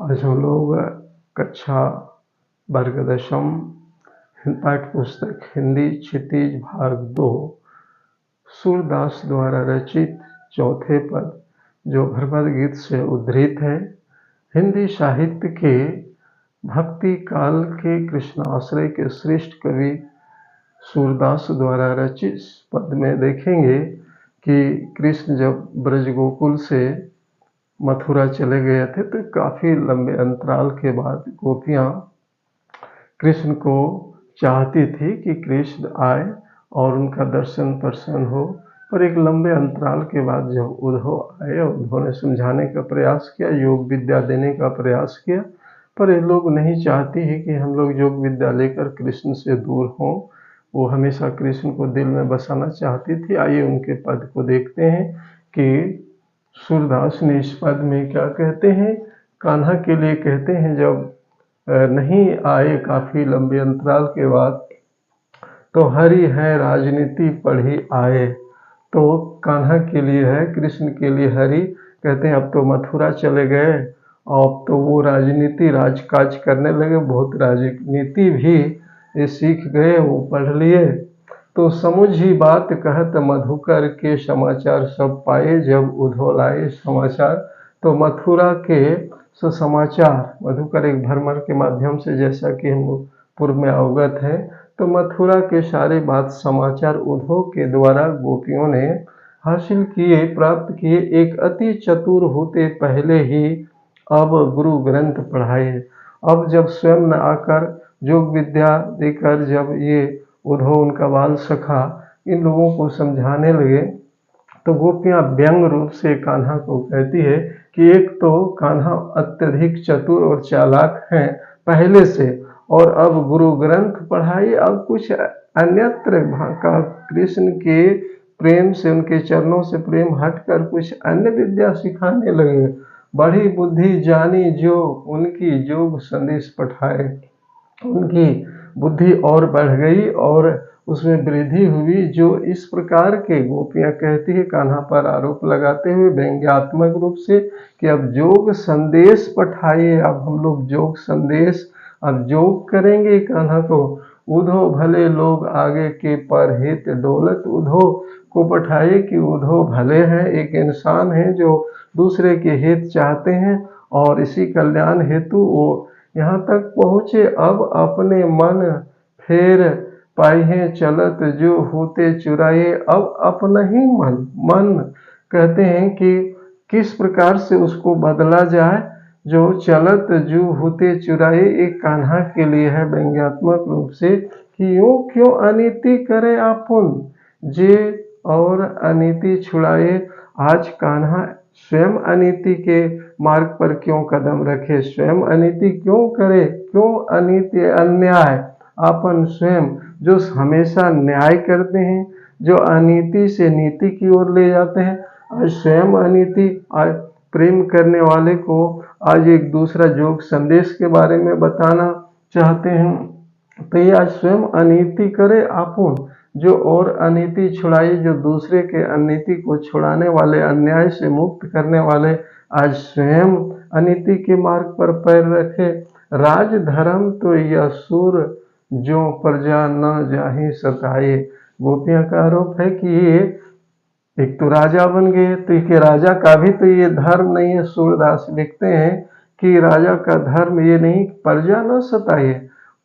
आज हम लोग कक्षा वर्ग दशम पाठ्य पुस्तक हिंदी क्षितिज भाग 2 सूरदास द्वारा रचित चौथे पद जो भगवद गीत से उद्धृत है। हिंदी साहित्य के भक्ति काल के कृष्णाश्रय के श्रेष्ठ कवि सूरदास द्वारा रचित पद में देखेंगे कि कृष्ण जब ब्रज गोकुल से मथुरा चले गए थे तो काफ़ी लंबे अंतराल के बाद गोपियाँ कृष्ण को चाहती थी कि कृष्ण आए और उनका दर्शन प्रसन्न हो, पर एक लंबे अंतराल के बाद जब उद्धव आए, उद्धव ने समझाने का प्रयास किया, योग विद्या देने का प्रयास किया, पर ये लोग नहीं चाहती है कि हम लोग योग विद्या लेकर कृष्ण से दूर हों। वो हमेशा कृष्ण को दिल में बसाना चाहती थी। आइए उनके पद को देखते हैं कि सूरदास ने इस पद में क्या कहते हैं। कान्हा के लिए कहते हैं जब नहीं आए काफ़ी लंबे अंतराल के बाद, तो हरि है राजनीति पढ़ी आए। तो कान्हा के लिए है, कृष्ण के लिए हरि कहते हैं अब तो मथुरा चले गए, अब तो वो राजनीति राजकाज करने लगे, बहुत राजनीति भी ये सीख गए, वो पढ़ लिए। तो समुझी बात कहत मधुकर के समाचार सब पाए, जब उद्धव लाए समाचार। तो मथुरा के सुसमाचार, मधुकर एक भ्रमर के माध्यम से, जैसा कि हम पूर्व में अवगत हैं, तो मथुरा के सारे बात समाचार उद्धव के द्वारा गोपियों ने हासिल किए, प्राप्त किए। एक अति चतुर होते पहले ही अब गुरु ग्रंथ पढ़ाए। अब जब स्वयं न आकर योग विद्या देकर जब ये उद्धव उनका बाल सखा इन लोगों को समझाने लगे, तो गोपियाँ व्यंग रूप से कान्हा को कहती है कि एक तो कान्हा अत्यधिक चतुर और चालाक हैं पहले से, और अब गुरु ग्रंथ पढ़ाई, अब कुछ अन्यत्र का कृष्ण के प्रेम से, उनके चरणों से प्रेम हटकर कुछ अन्य विद्या सिखाने लगे। बड़ी बुद्धि जानी जो उनकी योग संदेश पठाए, उनकी बुद्धि और बढ़ गई और उसमें वृद्धि हुई। जो इस प्रकार के गोपियाँ कहती है, कान्हा पर आरोप लगाते हुए व्यंग्यात्मक रूप से कि अब योग संदेश पठाइए, अब हम लोग योग संदेश, अब योग करेंगे कान्हा को। उद्धव भले लोग आगे के पर हित डोलत, उद्धव को पठाइए कि उद्धव भले हैं, एक इंसान है जो दूसरे के हित चाहते हैं और इसी कल्याण हेतु वो यहाँ तक पहुँचे। अब अपने मन फेर पाइहे चलत, जो होते चुराए। अब अपना ही मन कहते हैं कि किस प्रकार से उसको बदला जाए, जो चलत जो होते चुराए, एक कान्हा के लिए है व्यंग्यात्मक रूप से कि यूँ क्यों अनीति करे आपुन, जे और अनीति छुड़ाए। आज कान्हा स्वयं अनीति के मार्ग पर क्यों कदम रखे, स्वयं अनीति क्यों करे, क्यों अनीति अन्याय अपन स्वयं जो हमेशा न्याय करते हैं, जो अनीति से नीति की ओर ले जाते हैं, आज स्वयं अनीति, आज प्रेम करने वाले को आज एक दूसरा योग संदेश के बारे में बताना चाहते हैं, तो ये आज स्वयं अनीति करे आपुन, जो और अनीति छुड़ाई, जो दूसरे के अनीति को छुड़ाने वाले, अन्याय से मुक्त करने वाले, आज स्वयं अनीति के मार्ग पर पैर रखे। राज धर्म तो यह सुर, जो प्रजा न जाहि सताए। गोपियाँ का आरोप है कि ये एक तो राजा बन गए, तो ये राजा का भी तो ये धर्म नहीं है। सूरदास लिखते हैं कि राजा का धर्म ये नहीं, प्रजा न सताए।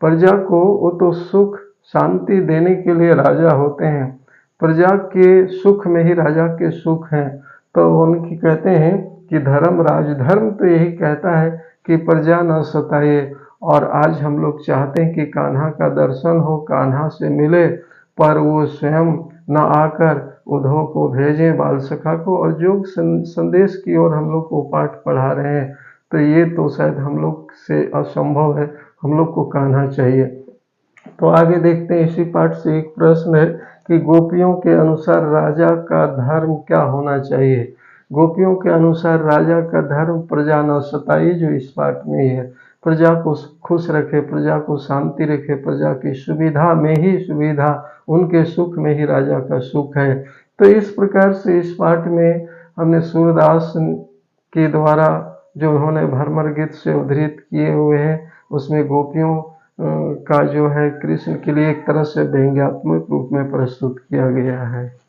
प्रजा को वो तो सुख शांति देने के लिए राजा होते हैं, प्रजा के सुख में ही राजा के सुख हैं। तो उनकी कहते हैं कि धर्म, राजधर्म तो यही कहता है कि प्रजा न सताए। और आज हम लोग चाहते हैं कि कान्हा का दर्शन हो, कान्हा से मिले, पर वो स्वयं न आकर उद्धव को भेजें, बाल सखा को, और योग संदेश की ओर हम लोग को पाठ पढ़ा रहे हैं। तो ये तो शायद हम लोग से असंभव है, हम लोग को कान्हा चाहिए। तो आगे देखते हैं, इसी पाठ से एक प्रश्न है कि गोपियों के अनुसार राजा का धर्म क्या होना चाहिए। गोपियों के अनुसार राजा का धर्म प्रजा न सताई, जो इस पाठ में ही है। प्रजा को खुश रखे, प्रजा को शांति रखे, प्रजा की सुविधा में ही सुविधा, उनके सुख में ही राजा का सुख है। तो इस प्रकार से इस पाठ में हमने सूरदास के द्वारा जो उन्होंने भ्रमर गीत से उद्धृत किए हुए हैं, उसमें गोपियों का जो है कृष्ण के लिए एक तरह से व्यंग्यात्मक रूप में प्रस्तुत किया गया है।